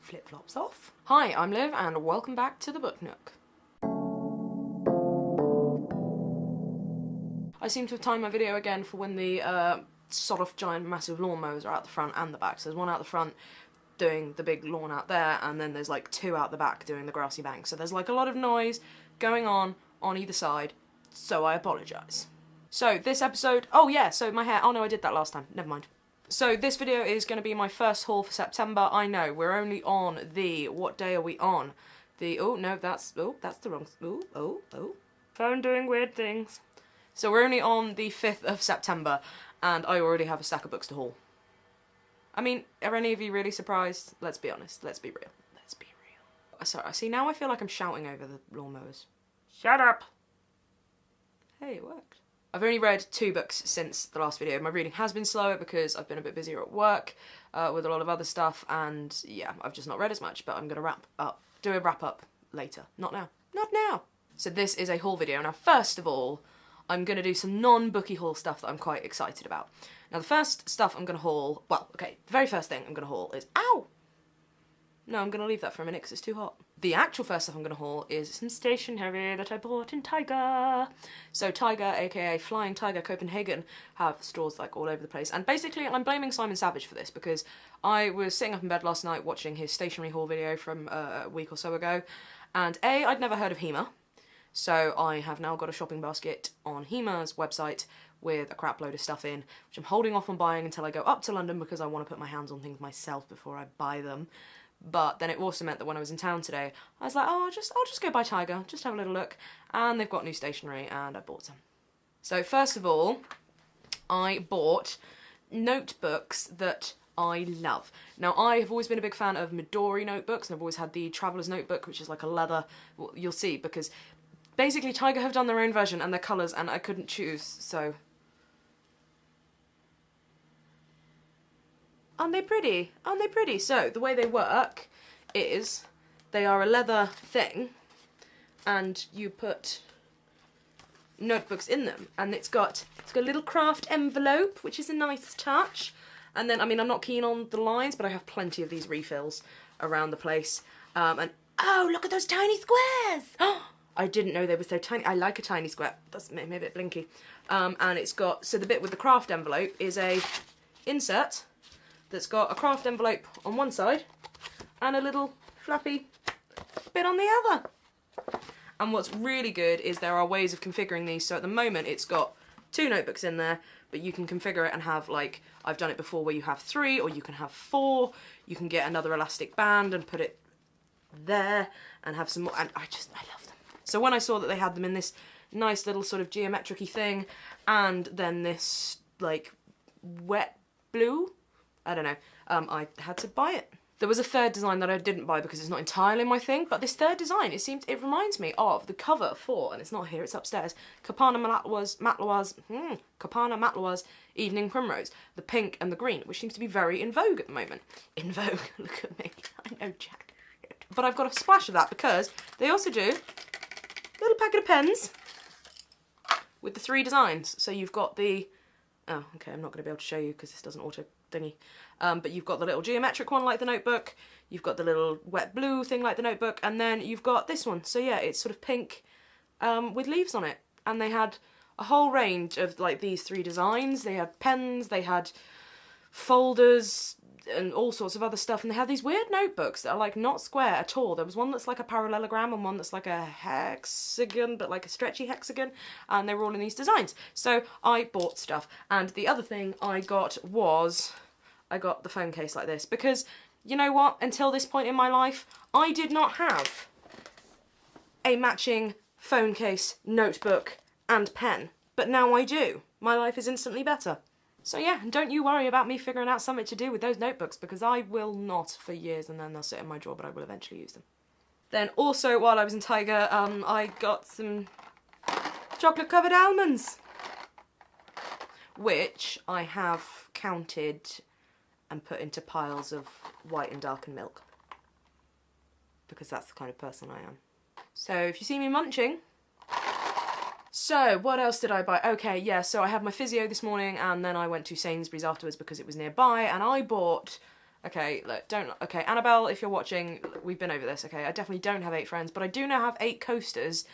flip-flops off. Hi, I'm Liv and welcome back to the Book Nook. I seem to have timed my video again for when the sort of giant massive lawnmowers are out the front and the back. So there's one out the front doing the big lawn out there, and then there's like two out the back doing the grassy bank. So there's like a lot of noise going on either side, so I apologise. So this episode, oh yeah, so my hair, oh no, I did that last time, never mind. So this video is going to be my first haul for September. I know, we're only on the, what day are we on? The, oh no, that's the wrong, phone doing weird things. So we're only on the 5th of September, and I already have a stack of books to haul. I mean, are any of you really surprised? Let's be honest, let's be real. Let's be real. Sorry, see, now I feel like I'm shouting over the lawnmowers. Shut up! Hey, it worked. I've only read 2 books since the last video. My reading has been slower because I've been a bit busier at work with a lot of other stuff, and yeah, I've just not read as much, but I'm going to do a wrap up later. Not now. Not now! So this is a haul video. Now, first of all, I'm going to do some non-booky haul stuff that I'm quite excited about. Now, the first stuff I'm going to haul, well, okay, the very first thing I'm going to haul is, ow! No, I'm going to leave that for a minute because it's too hot. The actual first stuff I'm going to haul is some stationery that I bought in Tiger. So Tiger, aka Flying Tiger Copenhagen, have stores like all over the place. And basically, I'm blaming Simon Savage for this because I was sitting up in bed last night watching his stationery haul video from a week or so ago. And I'd never heard of Hema. So I have now got a shopping basket on Hema's website with a crap load of stuff in, which I'm holding off on buying until I go up to London because I want to put my hands on things myself before I buy them. But then it also meant that when I was in town today, I was like, oh, I'll just go buy Tiger, just have a little look. And they've got new stationery, and I bought some. So first of all, I bought notebooks that I love. Now, I have always been a big fan of Midori notebooks, and I've always had the Traveller's Notebook, which is like a leather, well, you'll see, because basically Tiger have done their own version and their colours, and I couldn't choose, so. Aren't they pretty? Aren't they pretty? So, the way they work is they are a leather thing, and you put notebooks in them, and it's got a little craft envelope, which is a nice touch. And then, I mean, I'm not keen on the lines, but I have plenty of these refills around the place. And, oh, look at those tiny squares! I didn't know they were so tiny. I like a tiny square. That's maybe a bit blinky. And it's got, so the bit with the craft envelope is a insert that's got a craft envelope on one side and a little flappy bit on the other. And what's really good is there are ways of configuring these. So at the moment it's got 2 notebooks in there, but you can configure it and have, like, I've done it before where you have 3, or you can have 4. You can get another elastic band and put it there and have some more, and I love them. So when I saw that they had them in this nice little sort of geometric-y thing, and then this, like, wet blue, I don't know, I had to buy it. There was a third design that I didn't buy because it's not entirely my thing, but this third design, it reminds me of the cover for, and it's not here, it's upstairs, Kapana Matlawa's Evening Primrose, the pink and the green, which seems to be very in vogue at the moment. In vogue, look at me, I know jack shit. But I've got a splash of that because they also do a little packet of pens with the 3 designs. So you've got the, oh, okay, I'm not going to be able to show you because this doesn't auto thingy. But you've got the little geometric one like the notebook, you've got the little wet blue thing like the notebook, and then you've got this one. So yeah, it's sort of pink with leaves on it. And they had a whole range of like these 3 designs. They had pens, they had folders, and all sorts of other stuff, and they have these weird notebooks that are like not square at all. There was one that's like a parallelogram and one that's like a hexagon, but like a stretchy hexagon, and they were all in these designs. So I bought stuff, and the other thing I got was, I got the phone case like this, because you know what, until this point in my life, I did not have a matching phone case, notebook, and pen, but now I do. My life is instantly better. So yeah, don't you worry about me figuring out something to do with those notebooks, because I will not for years, and then they'll sit in my drawer, but I will eventually use them. Then also, while I was in Tiger, I got some chocolate-covered almonds, which I have counted and put into piles of white and darkened milk, because that's the kind of person I am. So if you see me munching, So, what else did I buy? Okay, yeah, so I had my physio this morning, and then I went to Sainsbury's afterwards because it was nearby, and I bought Okay, look, okay, Annabelle, if you're watching, we've been over this, okay? I definitely don't have 8 friends, but I do now have 8 coasters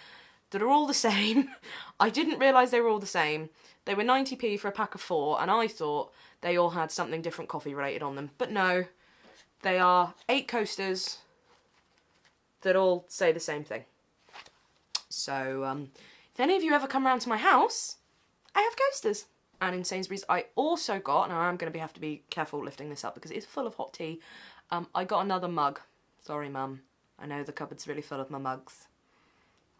that are all the same. I didn't realise they were all the same. They were 90p for a pack of 4, and I thought they all had something different coffee related on them. But no, they are 8 coasters that all say the same thing. So, if any of you ever come round to my house, I have coasters. And in Sainsbury's, I also got, now I'm going to have to be careful lifting this up because it's full of hot tea, I got another mug. Sorry, Mum. I know the cupboard's really full of my mugs.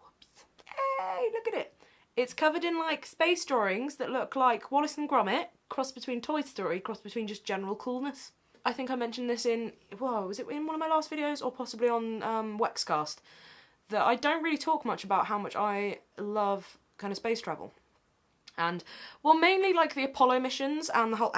Whoops. Hey, look at it. It's covered in, like, space drawings that look like Wallace and Gromit, crossed between Toy Story, crossed between just general coolness. I think I mentioned this in, whoa, was it in one of my last videos or possibly on Wexcast, that I don't really talk much about how much I love kind of space travel. And, well, mainly, like, the Apollo missions and the whole,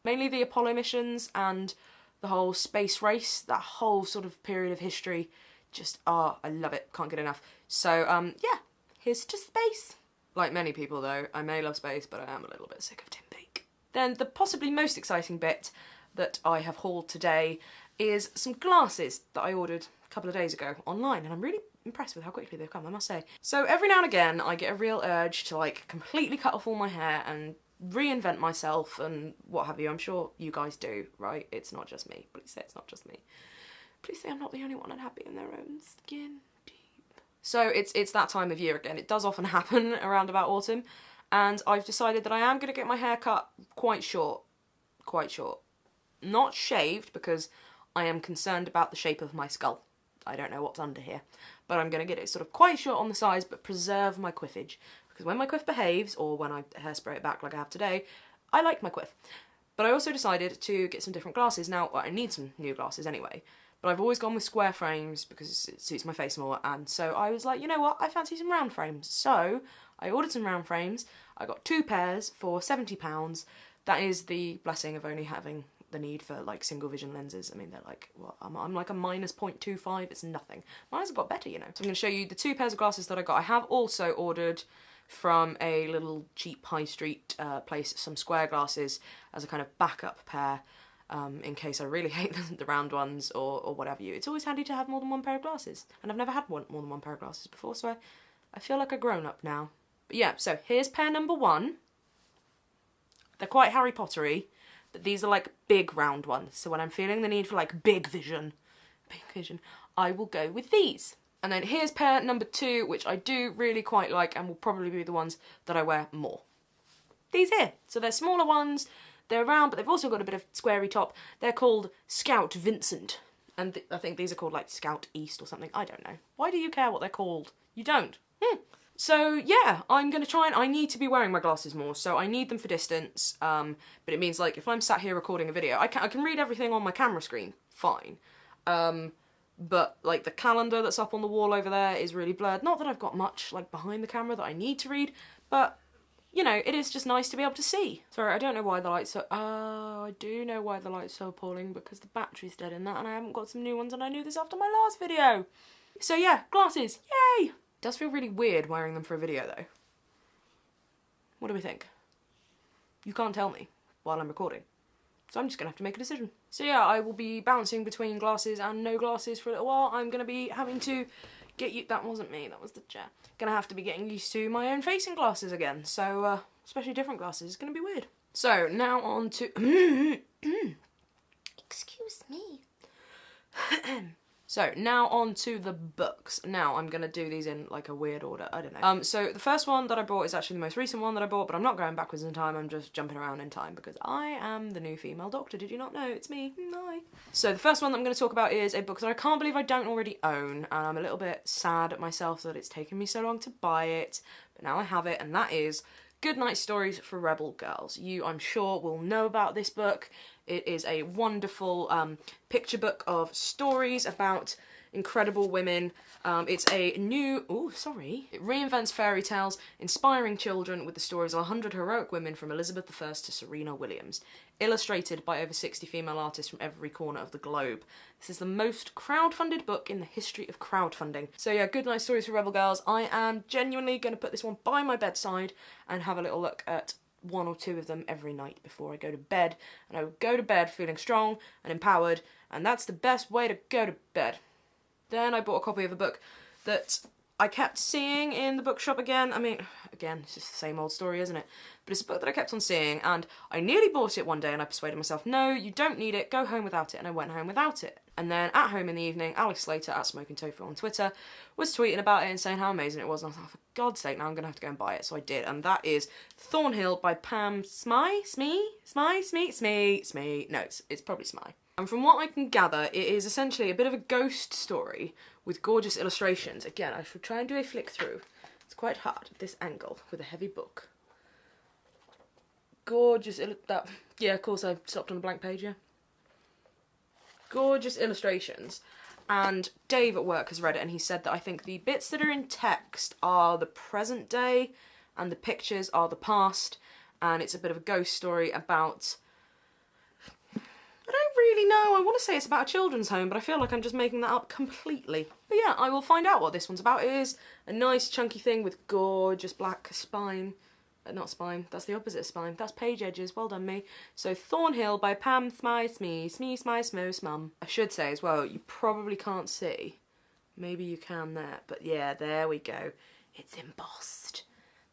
mainly the Apollo missions and the whole space race, that whole sort of period of history, just, I love it, can't get enough. So, yeah, here's to space. Like many people, though, I may love space, but I am a little bit sick of Tim Peake. Then the possibly most exciting bit that I have hauled today is some glasses that I ordered a couple of days ago online, and I'm really impressed with how quickly they've come, I must say. So every now and again I get a real urge to like completely cut off all my hair and reinvent myself and what have you. I'm sure you guys do, right? It's not just me. Please say it's not just me. Please say I'm not the only one unhappy in their own skin deep. So it's that time of year again. It does often happen around about autumn, and I've decided that I am going to get my hair cut quite short. Quite short. Not shaved because I am concerned about the shape of my skull. I don't know what's under here. But I'm going to get it sort of quite short on the sides, but preserve my quiffage. Because when my quiff behaves, or when I hairspray it back like I have today, I like my quiff. But I also decided to get some different glasses. Now, well, I need some new glasses anyway, but I've always gone with square frames because it suits my face more, and so I was like, you know what, I fancy some round frames. So, I ordered some round frames. I got 2 pairs for £70. That is the blessing of only having the need for like single vision lenses. I mean, they're like, what, I'm like a minus 0.25, it's nothing. Mine has got better, you know. So I'm going to show you the 2 pairs of glasses that I got. I have also ordered from a little cheap high street place some square glasses as a kind of backup pair, in case I really hate the round ones or whatever you. It's always handy to have more than 1 pair of glasses, and I've never had more than 1 pair of glasses before, so I feel like a grown-up now. But yeah, so here's pair number 1. They're quite Harry Pottery, but these are like big round ones. So when I'm feeling the need for like big vision, I will go with these. And then here's pair number 2, which I do really quite like and will probably be the ones that I wear more. These here. So they're smaller ones, they're round, but they've also got a bit of squarey top. They're called Scout Vincent. And I think these are called like Scout East or something. I don't know. Why do you care what they're called? You don't. So yeah, I'm going to try and, I need to be wearing my glasses more, so I need them for distance, but it means like if I'm sat here recording a video, I can read everything on my camera screen, fine, but like the calendar that's up on the wall over there is really blurred. Not that I've got much like behind the camera that I need to read, but you know, it is just nice to be able to see. Sorry, I don't know why the light's so, I do know why the light's so appalling, because the battery's dead in that and I haven't got some new ones, and I knew this after my last video. So yeah, glasses, yay! It does feel really weird wearing them for a video though. What do we think? You can't tell me while I'm recording, so I'm just gonna have to make a decision. So yeah, I will be bouncing between glasses and no glasses for a little while. I'm gonna be having to get you, that wasn't me, that was the chair. Gonna have to be getting used to my own facing glasses again, so especially different glasses, it's gonna be weird. So now on to, excuse me. So, now on to the books. Now, I'm going to do these in, like, a weird order. I don't know. So, the first one that I bought is actually the most recent one that I bought, but I'm not going backwards in time. I'm just jumping around in time because I am the new female doctor. Did you not know? It's me. Hi. So, the first one that I'm going to talk about is a book that I can't believe I don't already own, and I'm a little bit sad at myself that it's taken me so long to buy it, but now I have it, and that is Goodnight Stories for Rebel Girls. You, I'm sure, will know about this book. It is a wonderful picture book of stories about incredible women. It's a new... Oh, sorry. It reinvents fairy tales, inspiring children with the stories of 100 heroic women from Elizabeth I to Serena Williams. Illustrated by over 60 female artists from every corner of the globe. This is the most crowdfunded book in the history of crowdfunding. So yeah, Goodnight Stories for Rebel Girls. I am genuinely going to put this one by my bedside and have a little look at one or two of them every night before I go to bed, and I would go to bed feeling strong and empowered, and that's the best way to go to bed. Then I bought a copy of a book that I kept seeing in the bookshop again. I mean, again, it's just the same old story, isn't it? But it's a book that I kept on seeing, and I nearly bought it one day, and I persuaded myself, no, you don't need it, go home without it, and I went home without it. And then at home in the evening, Alex Slater at Smoking Tofu on Twitter was tweeting about it and saying how amazing it was, and I was like, for God's sake, now I'm going to have to go and buy it. So I did, and that is Thornhill by Pam Smy? No, it's probably Smy. And from what I can gather, it is essentially a bit of a ghost story with gorgeous illustrations. Again, I shall try and do a flick through. It's quite hard at this angle with a heavy book. Gorgeous yeah, of course I stopped on a blank page, yeah. Gorgeous illustrations. And Dave at work has read it, and he said that I think the bits that are in text are the present day and the pictures are the past, and it's a bit of a ghost story about... I don't really know. I want to say it's about a children's home, but I feel like I'm just making that up completely. But yeah, I will find out what this one's about. It is a nice chunky thing with gorgeous black spine. Not spine, that's the opposite of spine. That's page edges, well done me. So Thornhill by Pam Smy, Smum. I should say as well, you probably can't see. Maybe you can there, but yeah, there we go. It's embossed.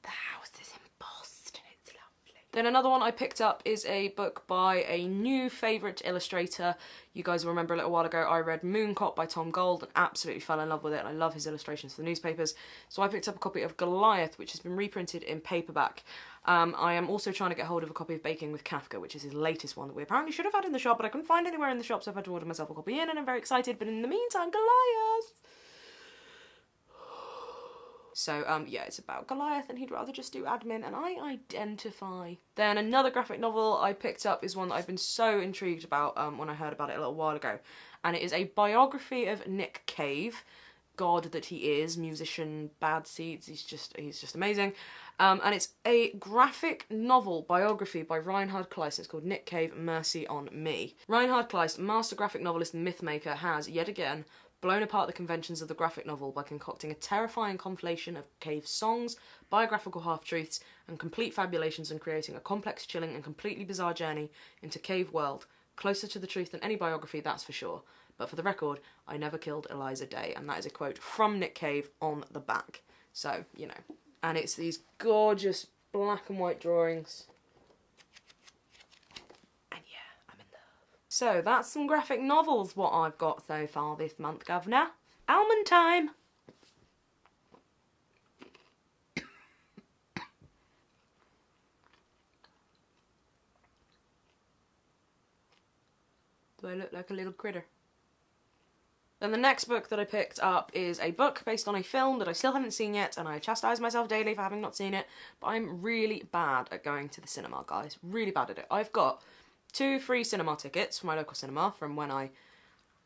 The house is embossed. It's lovely. Then another one I picked up is a book by a new favourite illustrator. You guys will remember a little while ago I read Mooncop by Tom Gauld and absolutely fell in love with it, and I love his illustrations for the newspapers. So I picked up a copy of Goliath, which has been reprinted in paperback. I am also trying to get hold of a copy of Baking with Kafka, which is his latest one that we apparently should have had in the shop, but I couldn't find anywhere in the shop, so I've had to order myself a copy in, and I'm very excited. But in the meantime, Goliath! So, yeah, it's about Goliath, and he'd rather just do admin, and I identify. Then another graphic novel I picked up is one that I've been so intrigued about when I heard about it a little while ago, and it is a biography of Nick Cave, god that he is, musician, bad seeds, he's just amazing. And it's a graphic novel biography by Reinhard Kleist. It's called Nick Cave, Mercy on Me. Reinhard Kleist, master graphic novelist and mythmaker, has, yet again, blown apart the conventions of the graphic novel by concocting a terrifying conflation of Cave's songs, biographical half-truths, and complete fabulations, and creating a complex, chilling, and completely bizarre journey into Cave world, closer to the truth than any biography, that's for sure. But for the record, I never killed Eliza Day, and that is a quote from Nick Cave on the back. So, you know. And it's these gorgeous black and white drawings. And yeah, I'm in love. So that's some graphic novels, what I've got so far this month, governor. Almond time! Do I look like a little critter? Then the next book that I picked up is a book based on a film that I still haven't seen yet, and I chastise myself daily for having not seen it, but I'm really bad at going to the cinema, guys. Really bad at it. I've got 2 free cinema tickets from my local cinema from when I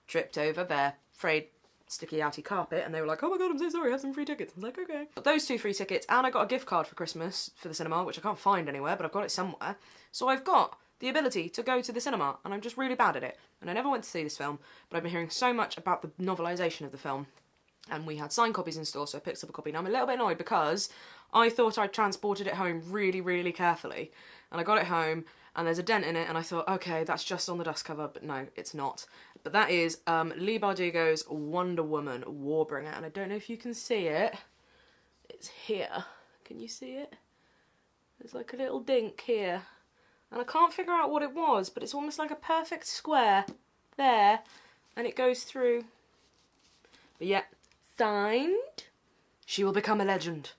tripped over their frayed, sticky, outy carpet, and they were like, oh my god, I'm so sorry, I have some free tickets. I was like, okay. Got those 2 free tickets, and I got a gift card for Christmas for the cinema, which I can't find anywhere, but I've got it somewhere. So I've got the ability to go to the cinema, and I'm just really bad at it. And I never went to see this film, but I've been hearing so much about the novelisation of the film, and we had signed copies in store, so I picked up a copy. Now I'm a little bit annoyed because I thought I'd transported it home really, really carefully, and I got it home, and there's a dent in it, and I thought, okay, that's just on the dust cover, but no, it's not. But that is Leigh Bardugo's Wonder Woman Warbringer, and I don't know if you can see it. It's here. Can you see it? There's like a little dink here. And I can't figure out what it was, but it's almost like a perfect square there, and it goes through. But yeah, signed. She will become a legend.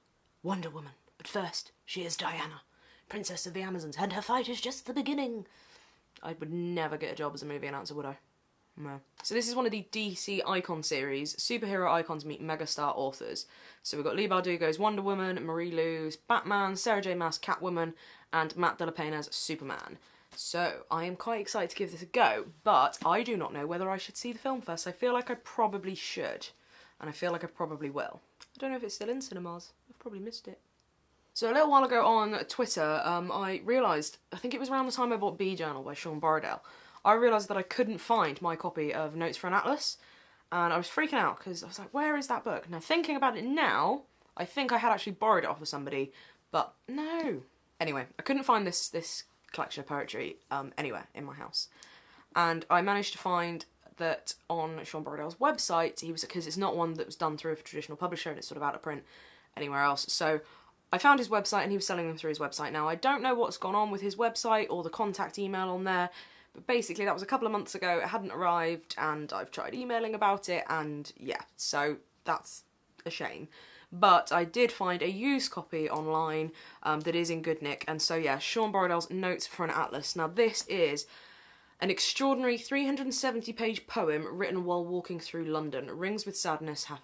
Wonder Woman. But first, she is Diana, Princess of the Amazons, and her fight is just the beginning. I would never get a job as a movie announcer, would I? No. So this is one of the DC Icon series. Superhero icons meet megastar authors. So we've got Leigh Bardugo's Wonder Woman, Marie Lu's Batman, Sarah J Maas Catwoman, and Matt De La Pena's Superman. So I am quite excited to give this a go, but I do not know whether I should see the film first. I feel like I probably should, and I feel like I probably will. I don't know if it's still in cinemas. I've probably missed it. So a little while ago on Twitter, I realised, I think it was around the time I bought Bee Journal by Sean Borodale, I realised that I couldn't find my copy of Notes for an Atlas, and I was freaking out because I was like, where is that book? Now thinking about it now, I think I had actually borrowed it off of somebody, but no. Anyway, I couldn't find this collection of poetry anywhere in my house. And I managed to find that on Sean Borodale's website, because it's not one that was done through a traditional publisher and it's sort of out of print anywhere else. So I found his website and he was selling them through his website. Now, I don't know what's gone on with his website or the contact email on there, but basically that was a couple of months ago. It hadn't arrived and I've tried emailing about it, and yeah, so that's a shame. But I did find a used copy online that is in Goodnight, and so yeah, Sean Borodale's Notes for an Atlas. Now this is an extraordinary 370-page poem written while walking through London. Rings with sadness, oh,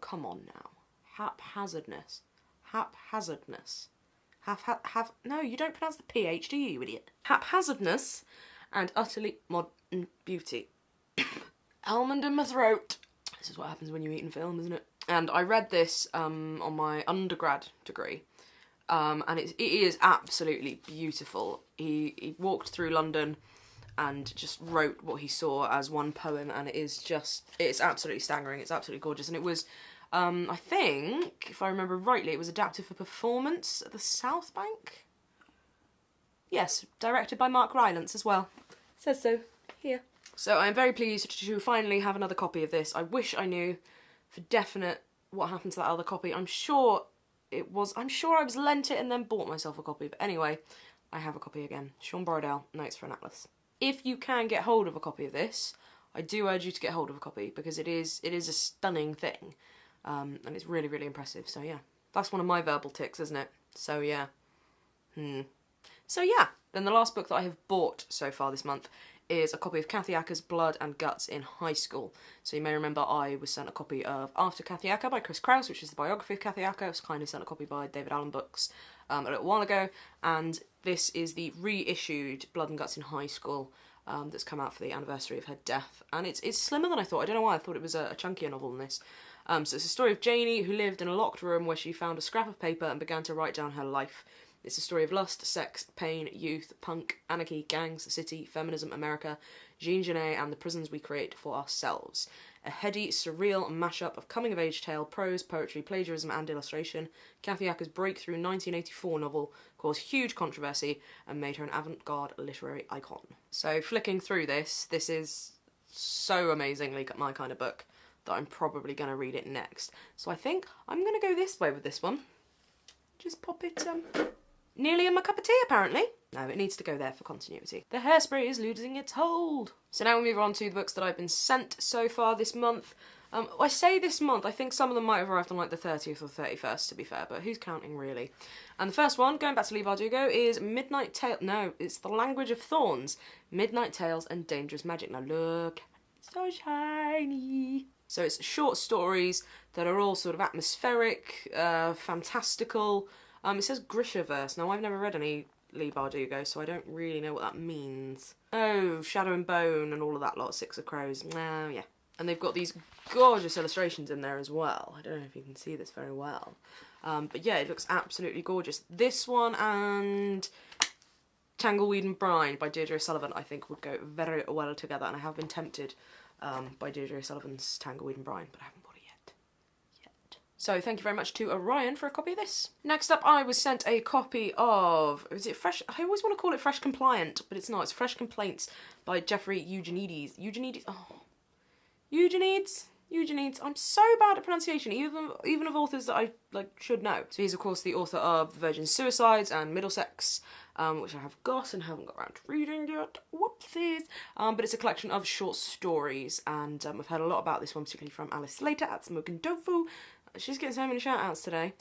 come on now. Haphazardness. No, you don't pronounce the PH, do you idiot? Haphazardness and utterly modern beauty. Almond in my throat. This is what happens when you eat in film, isn't it? And I read this on my undergrad degree. And it is absolutely beautiful. He walked through London and just wrote what he saw as one poem, and it's absolutely staggering. It's absolutely gorgeous. And it was, I think, if I remember rightly, it was adapted for performance at the South Bank. Yes, directed by Mark Rylance as well. It says so here. So I'm very pleased to finally have another copy of this. I wish I knew for definite what happened to that other copy. I'm sure I was lent it and then bought myself a copy. But anyway, I have a copy again. Sean Borodale, Notes for an Atlas. If you can get hold of a copy of this, I do urge you to get hold of a copy, because it is a stunning thing. And it's really, really impressive. So yeah, that's one of my verbal tics, isn't it? So yeah. So yeah, then the last book that I have bought so far this month is a copy of Kathy Acker's Blood and Guts in High School. So you may remember I was sent a copy of After Kathy Acker by Chris Kraus, which is the biography of Kathy Acker. I was kindly sent a copy by David Allen Books a little while ago, and this is the reissued Blood and Guts in High School that's come out for the anniversary of her death, and it's slimmer than I thought. I don't know why I thought it was a chunkier novel than this. So it's a story of Janie, who lived in a locked room where she found a scrap of paper and began to write down her life. It's a story of lust, sex, pain, youth, punk, anarchy, gangs, the city, feminism, America, Jean Genet, and the prisons we create for ourselves. A heady, surreal mashup of coming-of-age tale, prose, poetry, plagiarism, and illustration. Kathy Acker's breakthrough 1984 novel caused huge controversy and made her an avant-garde literary icon. So flicking through this is so amazingly my kind of book that I'm probably going to read it next. So I think I'm going to go this way with this one. Just pop it nearly in my cup of tea, apparently. No, it needs to go there for continuity. The hairspray is losing its hold. So now we move on to the books that I've been sent so far this month. I say this month, I think some of them might have arrived on like the 30th or 31st, to be fair, but who's counting really? And the first one, going back to Leigh Bardugo, is Midnight Tale. No, it's The Language of Thorns. Midnight Tales and Dangerous Magic. Now look, so shiny. So it's short stories that are all sort of atmospheric, fantastical. It says Grishaverse. Now, I've never read any Leigh Bardugo, so I don't really know what that means. Oh, Shadow and Bone and all of that lot, Six of Crows. Yeah. And they've got these gorgeous illustrations in there as well. I don't know if you can see this very well. But yeah, it looks absolutely gorgeous. This one and Tangleweed and Brine by Deirdre Sullivan, I think, would go very well together. And I have been tempted by Deirdre Sullivan's Tangleweed and Brine, but I haven't bought it yet. So thank you very much to Orion for a copy of this. Next up, I was sent a copy of, is it Fresh? I always want to call it Fresh Compliant, but it's not. It's Fresh Complaints by Jeffrey Eugenides. Eugenides. I'm so bad at pronunciation, even of authors that I should know. So he's of course the author of The Virgin Suicides and Middlesex, which I have got and haven't got around to reading yet. Whoopsies. But it's a collection of short stories, and I've heard a lot about this one, particularly from Alice Slater at Smokin' Tofu. She's getting so many shout-outs today.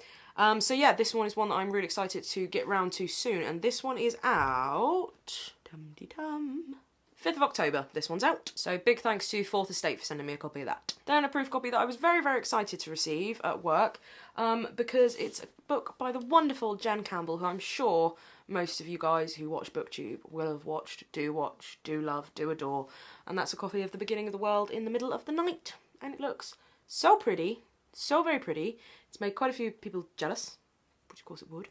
So yeah, this one is one that I'm really excited to get round to soon, and this one is out... Dum-de-dum. 5th of October, this one's out. So big thanks to Fourth Estate for sending me a copy of that. Then a proof copy that I was very, very excited to receive at work, because it's a book by the wonderful Jen Campbell, who I'm sure most of you guys who watch BookTube will have watched, do love, do adore. And that's a copy of The Beginning of the World in the Middle of the Night. And it looks so pretty, so very pretty. It's made quite a few people jealous, which of course it would.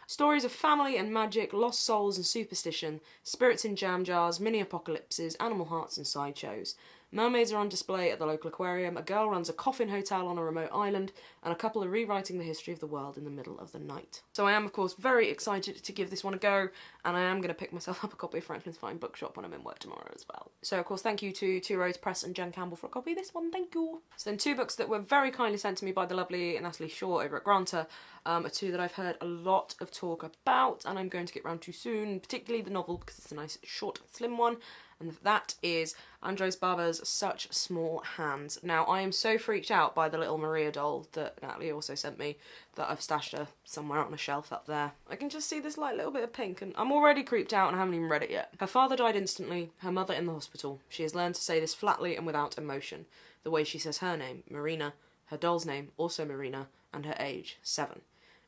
Stories of family and magic, lost souls and superstition, spirits in jam jars, mini-apocalypses, animal hearts and sideshows. Mermaids are on display at the local aquarium, a girl runs a coffin hotel on a remote island, and a couple are rewriting the history of the world in the middle of the night. So I am, of course, very excited to give this one a go, and I am going to pick myself up a copy of Franklin's Fine Bookshop when I'm in work tomorrow as well. So, of course, thank you to Two Roads Press and Jen Campbell for a copy of this one, thank you. So then 2 books that were very kindly sent to me by the lovely Natalie Shaw over at Granta are 2 that I've heard a lot of talk about, and I'm going to get round to soon, particularly the novel, because it's a nice, short, slim one. And that is Andres Barba's Such Small Hands. Now, I am so freaked out by the little Maria doll that Natalie also sent me that I've stashed her somewhere on a shelf up there. I can just see this like little bit of pink and I'm already creeped out and I haven't even read it yet. Her father died instantly, her mother in the hospital. She has learned to say this flatly and without emotion. The way she says her name, Marina, her doll's name, also Marina, and her age, 7.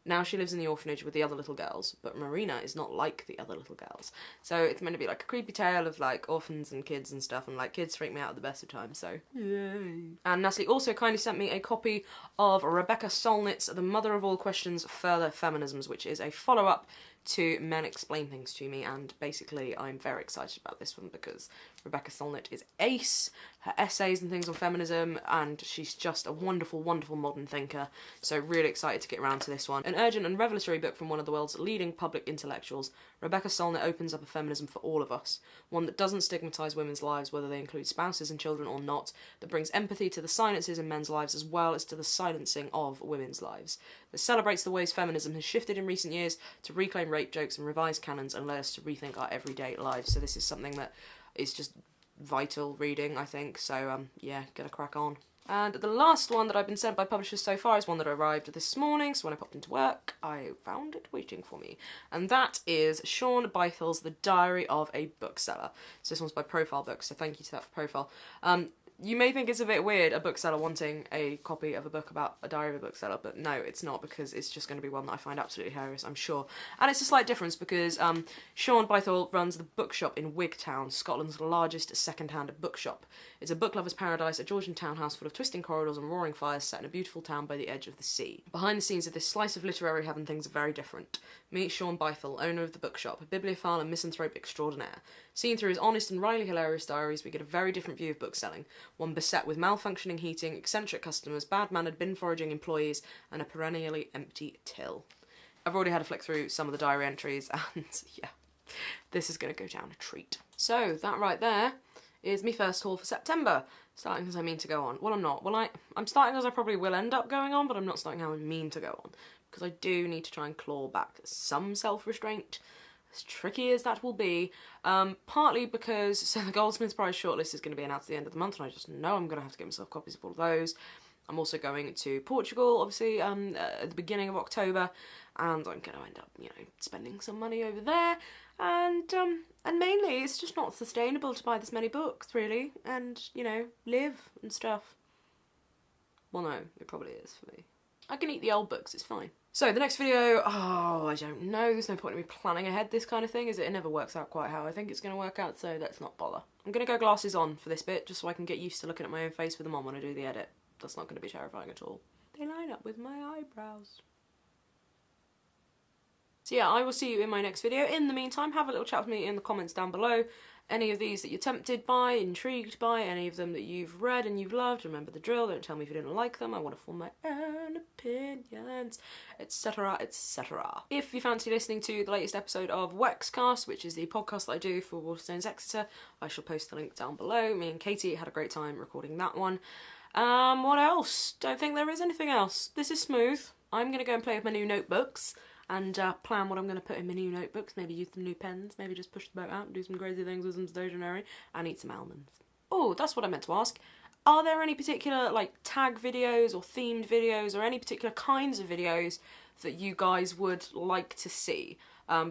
Now she lives in the orphanage with the other little girls, but Marina is not like the other little girls. So it's meant to be like a creepy tale of like orphans and kids and stuff, and like kids freak me out at the best of times, so yay. And Natalie also kindly sent me a copy of Rebecca Solnit's The Mother of All Questions, Further Feminisms, which is a follow-up to Men Explain Things to Me, and basically I'm very excited about this one because Rebecca Solnit is ace, her essays and things on feminism, and she's just a wonderful, wonderful modern thinker, so really excited to get around to this one. An urgent and revelatory book from one of the world's leading public intellectuals, Rebecca Solnit opens up a feminism for all of us, one that doesn't stigmatise women's lives, whether they include spouses and children or not, that brings empathy to the silences in men's lives as well as to the silencing of women's lives, that celebrates the ways feminism has shifted in recent years to reclaim rape jokes and revise canons and led us to rethink our everyday lives. So this is something that is just vital reading, I think, so yeah, gonna crack on. And the last one that I've been sent by publishers so far is one that arrived this morning, so when I popped into work, I found it waiting for me. And that is Sean Bythel's The Diary of a Bookseller. So this one's by Profile Books, so thank you to that for Profile. You may think it's a bit weird, a bookseller wanting a copy of a book about a diary of a bookseller, but no, it's not, because it's just going to be one that I find absolutely hilarious, I'm sure. And it's a slight difference because Sean Bythell runs the bookshop in Wigtown, Scotland's largest second-hand bookshop. It's a book lover's paradise, a Georgian townhouse full of twisting corridors and roaring fires set in a beautiful town by the edge of the sea. Behind the scenes of this slice of literary heaven, things are very different. Meet Sean Bythell, owner of the bookshop, a bibliophile and misanthrope extraordinaire. Seen through his honest and wryly hilarious diaries, we get a very different view of bookselling, one beset with malfunctioning heating, eccentric customers, bad-mannered bin-foraging employees, and a perennially empty till. I've already had a flick through some of the diary entries, and yeah, this is going to go down a treat. So, that right there is my first haul for September. Starting as I mean to go on. Well, I'm not. Well, I'm starting as I probably will end up going on, but I'm not starting how I mean to go on, because I do need to try and claw back some self-restraint, as tricky as that will be, partly because, so the Goldsmiths Prize shortlist is going to be announced at the end of the month, and I just know I'm going to have to get myself copies of all of those. I'm also going to Portugal, obviously, at the beginning of October, and I'm going to end up, you know, spending some money over there, and mainly it's just not sustainable to buy this many books, really, and, you know, live and stuff. Well, no, it probably is for me. I can eat the old books, it's fine. So, the next video, oh, I don't know, there's no point in me planning ahead this kind of thing, is it? It never works out quite how I think it's going to work out, so let's not bother. I'm going to go glasses on for this bit, just so I can get used to looking at my own face with them on when I do the edit. That's not going to be terrifying at all. They line up with my eyebrows. So yeah, I will see you in my next video. In the meantime, have a little chat with me in the comments down below. Any of these that you're tempted by, intrigued by, any of them that you've read and you've loved, remember the drill, don't tell me if you didn't like them, I want to form my own opinions, etc, etc. If you fancy listening to the latest episode of Wexcast, which is the podcast that I do for Waterstones Exeter, I shall post the link down below. Me and Katie had a great time recording that one. What else? Don't think there is anything else. This is smooth. I'm going to go and play with my new notebooks and plan what I'm going to put in my new notebooks, maybe use some new pens, maybe just push the boat out and do some crazy things with some stationery, and eat some almonds. Oh, that's what I meant to ask. Are there any particular, like, tag videos or themed videos or any particular kinds of videos that you guys would like to see?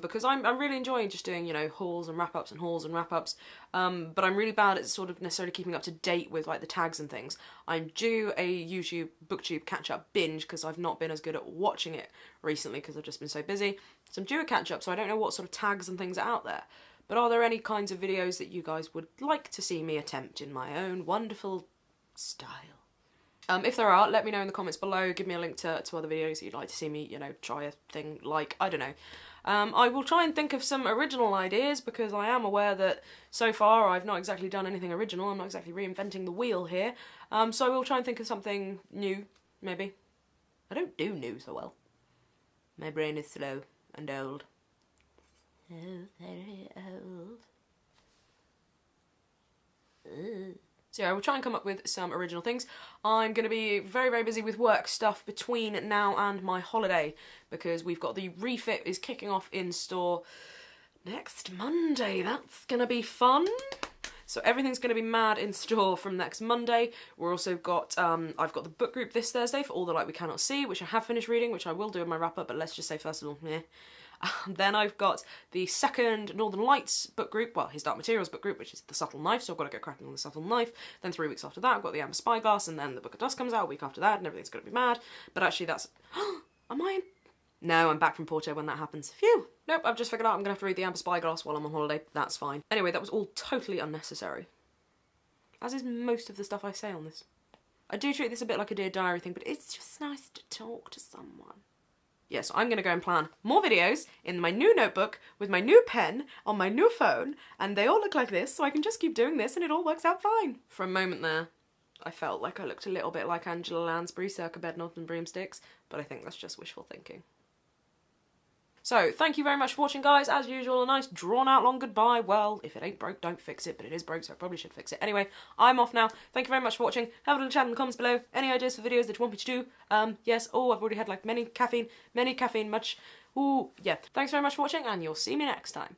Because I'm really enjoying just doing, you know, hauls and wrap-ups and hauls and wrap-ups, but I'm really bad at sort of necessarily keeping up to date with, like, the tags and things. I'm due a YouTube, BookTube catch-up binge because I've not been as good at watching it recently because I've just been so busy. So I'm due a catch-up, so I don't know what sort of tags and things are out there. But are there any kinds of videos that you guys would like to see me attempt in my own wonderful style? If there are, let me know in the comments below. Give me a link to other videos that you'd like to see me, you know, try a thing like, I don't know. I will try and think of some original ideas, because I am aware that so far I've not exactly done anything original. I'm not exactly reinventing the wheel here. So I will try and think of something new, maybe. I don't do new so well. My brain is slow and old. So very old. So yeah, I will try and come up with some original things. I'm going to be very, very busy with work stuff between now and my holiday, because we've got the refit is kicking off in store next Monday. That's going to be fun. So everything's going to be mad in store from next Monday. We're also got, I've got the book group this Thursday for All the Light We Cannot See, which I have finished reading, which I will do in my wrap-up, but let's just say first of all, meh. Then I've got the second Northern Lights book group, well, his Dark Materials book group, which is The Subtle Knife, so I've got to get cracking on The Subtle Knife. Then 3 weeks after that, I've got the Amber Spyglass, and then the Book of Dust comes out a week after that, and everything's going to be mad. But actually that's... Am I... No, I'm back from Porto when that happens. Phew! Nope, I've just figured out I'm going to have to read the Amber Spyglass while I'm on holiday. That's fine. Anyway, that was all totally unnecessary. As is most of the stuff I say on this. I do treat this a bit like a Dear Diary thing, but it's just nice to talk to someone. Yeah, so I'm going to go and plan more videos in my new notebook with my new pen on my new phone, and they all look like this, so I can just keep doing this and it all works out fine. For a moment there, I felt like I looked a little bit like Angela Lansbury circa Bedknobs and Broomsticks, but I think that's just wishful thinking. So, thank you very much for watching, guys. As usual, a nice drawn-out long goodbye. Well, if it ain't broke, don't fix it, but it is broke, so I probably should fix it. Anyway, I'm off now. Thank you very much for watching. Have a little chat in the comments below. Any ideas for videos that you want me to do? Yes. Oh, I've already had, like, many caffeine, much. Ooh, yeah. Thanks very much for watching, and you'll see me next time.